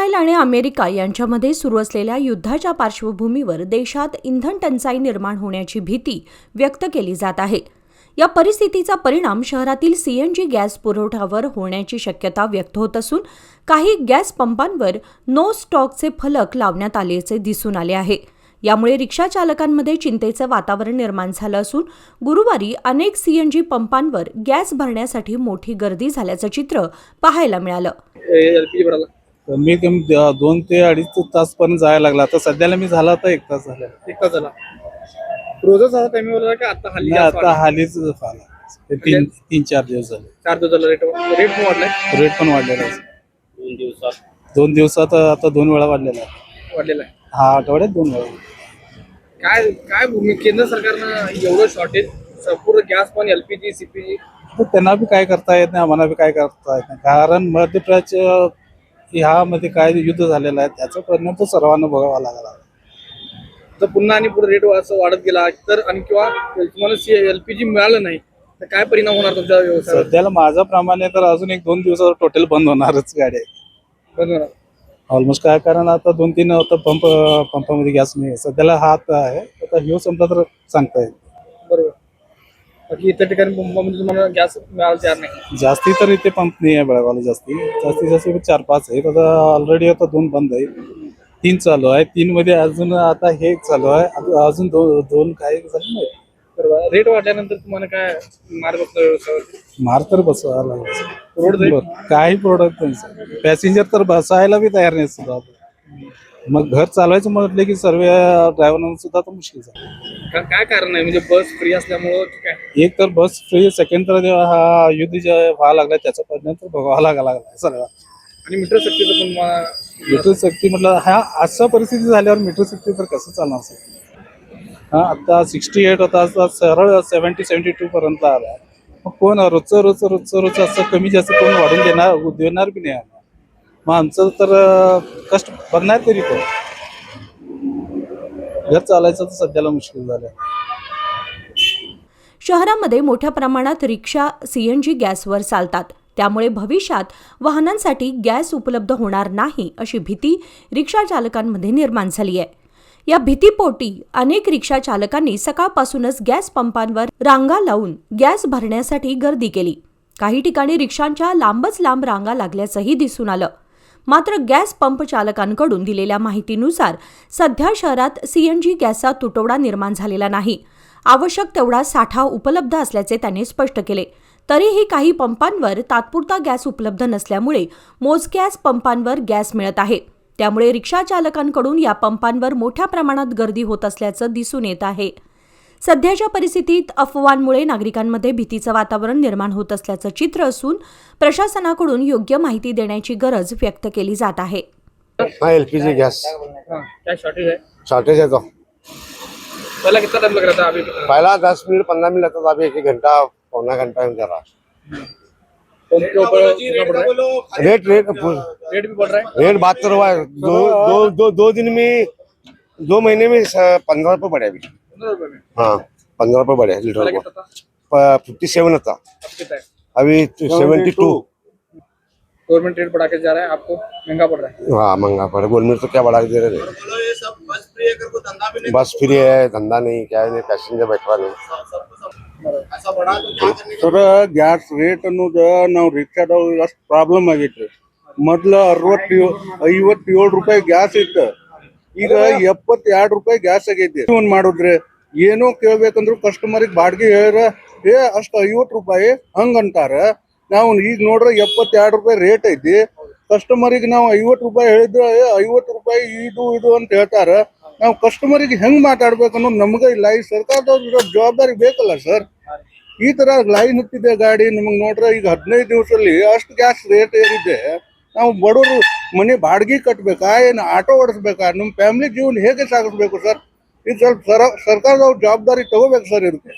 Israel आणि America यांच्यामध्ये सुरू असलेल्या युद्धाच्या पार्श्वभूमीवर देशात इंधन टंचाई निर्माण होण्याची भीती व्यक्त केली जात आहे। या परिस्थितीचा परिणाम शहरातील सीएनजी गॅस पुरवठ्यावर होण्याची शक्यता व्यक्त होत असून काही गॅस पंपांवर नो स्टॉकचे फलक लावण्यात आल्याचे दिसून आले आहे। यामुळे रिक्षा चालकांमध्ये चिंतेचे वातावरण निर्माण झालं असून गुरुवारी अनेक सीएनजी पंपांवर गॅस भरण्यासाठी मोठी गर्दी झाल्याचं चित्र पाहायला मिळालं। मी 2 ते 2.5 तास पण जायला लागला। आता सध्याला मी झाला तर 1 तास झाला। 1 तास झाला। रोजच आता टाइमिंग होता का आता हल्ली? आता हालीच झाला। 3-4 दिवस झाले। 4 दिवस झाले रेट पण वाढलाय। रेट पण वाढलेला आहे। 2 दिवसात आता 2 वेळा वाढलेला आहे। हा आठवड्यात 2 वेळा। काय भूमिका केंद्र सरकारनं एवढं शॉर्टेज संपूर्ण गॅस पण एलपीजी सीपीजी त्यांना बी काय करता येत नाही, आम्हाला बी काय करता येत नाही। कारण मध्य प्रदेश ह्यामध्ये काय युद्ध झालेलं आहे त्याचा परिणाम तो सर्वांना भोगावा लागला। तर पुन्हा आणि पुढे रेट असं वाढत गेला तर आणि किंवा तुम्हाला एलपीजी मिळालं नाही तर काय परिणाम होणार तुमच्या व्यवसायावर? सध्याला माझ्या प्रमाणे तर अजून 1-2 दिवसावर टोटल बंद होणारच गाड्या बंद होणार ऑलमोस्ट। काय कारण आता 2-3 आता पंपामध्ये गॅस नाही सध्याला हात आहे। आता ह्यो संपला तर सांगता येईल। बरोबर। बाकी इतर ठिकाणी पंपामध्ये तुम्हाला गॅस मिळायला तयार नाही। जास्ती तर इथे पंप नाही आहे बेळगावला। जास्तीत जास्त 4-5 आहेत। आता ऑलरेडी आता 2 बंद आहे, 3 चालू आहे। 3 मध्ये अजून आता हे चालू आहे, अजून 2 काही झाले नाही। बरोबर। रेट वाढल्यानंतर तुम्हाला काय मार्ग व्यवसायावर? मार तर बसवा लागला। काही प्रोडक्ट नाही, पॅसेंजर तर बसायला बी तयार नाही सुद्धा। मग घर चालवायचं म्हटलं की सर्व ड्रायव्हरांना सुद्धा तर मुश्किल आहे। काय कारण आहे? म्हणजे बस फ्री असल्यामुळं काय? एक तर बस फ्री, सेकंड तर हा युद्ध जे व्हायला लागला त्याचा परिणाम तर भोगावा लागला सगळा। आणि मीटर सक्तीचं पण मीटर सक्ती म्हटलं हा अशा परिस्थिती झाल्यावर मीटर सक्ती तर कसं चालणार सर? हा आता 68 होता, आता सरळ 70-72 पर्यंत आला। मग कोण रोजचं असं कमी जास्त कोण वाढून देणार बी नाही। मग आमचं तर कष्ट बघणार तरी कोण? घर चालायचं तर सध्याला मुश्किल झालं। शहरामध्ये मोठ्या प्रमाणात रिक्षा सीएनजी गॅसवर चालतात, त्यामुळे भविष्यात वाहनांसाठी गॅस उपलब्ध होणार नाही अशी भीती रिक्षा चालकांमध्ये निर्माण झाली आहे। या भीतीपोटी अनेक रिक्षा चालकांनी सकाळपासूनच गॅस पंपांवर रांगा लावून गॅस भरण्यासाठी गर्दी केली। काही ठिकाणी रिक्षांच्या लांबच लांब रांगा लागल्याचंही दिसून आलं। मात्र गॅस पंप चालकांकडून दिलेल्या माहितीनुसार सध्या शहरात सीएनजी गॅसचा तुटवडा निर्माण झालेला नाही। आवश्यक तेवढा साठा उपलब्ध असल्याचे त्यांनी स्पष्ट केले। तरीही काही पंपांवर तात्पुरता गॅस उपलब्ध नसल्यामुळे मोजक्याच पंपांवर गॅस मिळत आहे। त्यामुळे रिक्षा चालकांकडून या पंपांवर मोठ्या प्रमाणात गर्दी होत असल्याचं दिसून येत आहे। सध्याच्या परिस्थितीत अफवांमुळे नागरिकांमध्ये भीतीचं वातावरण निर्माण होत असल्याचं चित्र असून प्रशासनाकडून योग्य माहिती देण्याची गरज व्यक्त केली जात आहे। हाँ एलपीजी गैस क्या शॉर्टेज है? शॉर्टेज है। तो पहला कितना टाइम लग रहा था? अभी पहला 10 मिनट 15 मिनट लगता था, अभी 1 घंटा पौना घंटा में जा रहा। पंप के ऊपर कितना बढ़ रहा है? रेट रेट भी बढ़ रहा है। रेट बात करवा है। दो दिन में 2 महीने में 15 रुपये बढ़े अभी। 15 रुपए में? हाँ 15 रुपये बढ़े लीटर पहले को। कितना था? 57 था, अब कितना है? अभी 72। गवर्नमेंट रेट बढ़ा के जा रहा है, आपको महंगा पड़ रहा है। हाँ महंगा पड़े। गवर्नमेंट तो क्या बढ़ा के दे रहे हैं? बस फ्री है, धंधा नहीं, क्या नहीं, पैसेंजर बैठवा नहीं। ಸರ್ ಗ್ಯಾಸ್ ರೇಟ್ ಅನ್ನೋದು ನಾವು ರಿಕ್ಷಾದವ್ರು ಅಷ್ಟು ಪ್ರಾಬ್ಲಮ್ ಆಗೈತ್ರಿ। ಮೊದ್ಲು 57 ರೂಪಾಯಿ ಗ್ಯಾಸ್ ಇತ್ತು, ಈಗ 72 ರೂಪಾಯಿ ಗ್ಯಾಸ್ ಆಗೈತಿ। ಒಂದು ಮಾಡುದ್ರಿ ಏನೋ ಕೇಳ್ಬೇಕಂದ್ರು ಕಸ್ಟಮರಿಗೆ ಬಾಡಿಗೆ ಹೇಳ್ರ ಅಷ್ಟು 50 ರೂಪಾಯಿ ಹಂಗಂತಾರ। ನಾವು ಈಗ ನೋಡ್ರೆ 72 ರೂಪಾಯಿ ರೇಟ್ ಐತಿ, ಕಸ್ಟಮರಿಗೆ ನಾವು 50 ರೂಪಾಯಿ ಹೇಳಿದ್ರೆ 50 ರೂಪಾಯಿ ಇದು ಅಂತ ಹೇಳ್ತಾರ। ನಾವು ಕಸ್ಟಮರಿಗೆ ಹೆಂಗ್ ಮಾತಾಡ್ಬೇಕು ಅನ್ನೋದು ನಮ್ಗೆ ಇಲ್ಲ। ಈ ಸರ್ಕಾರದವ್ರು ಇರೋ ಜವಾಬ್ದಾರಿ ಬೇಕಲ್ಲ ಸರ್। ಈ ತರ ಲೈನ್ ಹತ್ತಿದೆ ಗಾಡಿ ನಿಮಗೆ ನೋಡ್ರೆ ಈಗ 15 ದಿವಸದಲ್ಲಿ ಅಷ್ಟು ಗ್ಯಾಸ್ ರೇಟ್ ಏರಿದೆ। ನಾವು ಬಡವರು ಮನೆ ಬಾಡಿಗೆ ಕಟ್ಟಬೇಕಾ, ಏನು ಆಟೋ ಓಡಿಸ್ಬೇಕಾ, ನಮ್ಮ ಫ್ಯಾಮಿಲಿ ಜೀವನ ಹೇಗೆ ಸಾಗಿಸ್ಬೇಕು ಸರ್? ಇದು ಸ್ವಲ್ಪ ಸರ್ಕಾರದವ್ರು ಜವಾಬ್ದಾರಿ ತಗೋಬೇಕು ಸರ್ ಇದಕ್ಕೆ।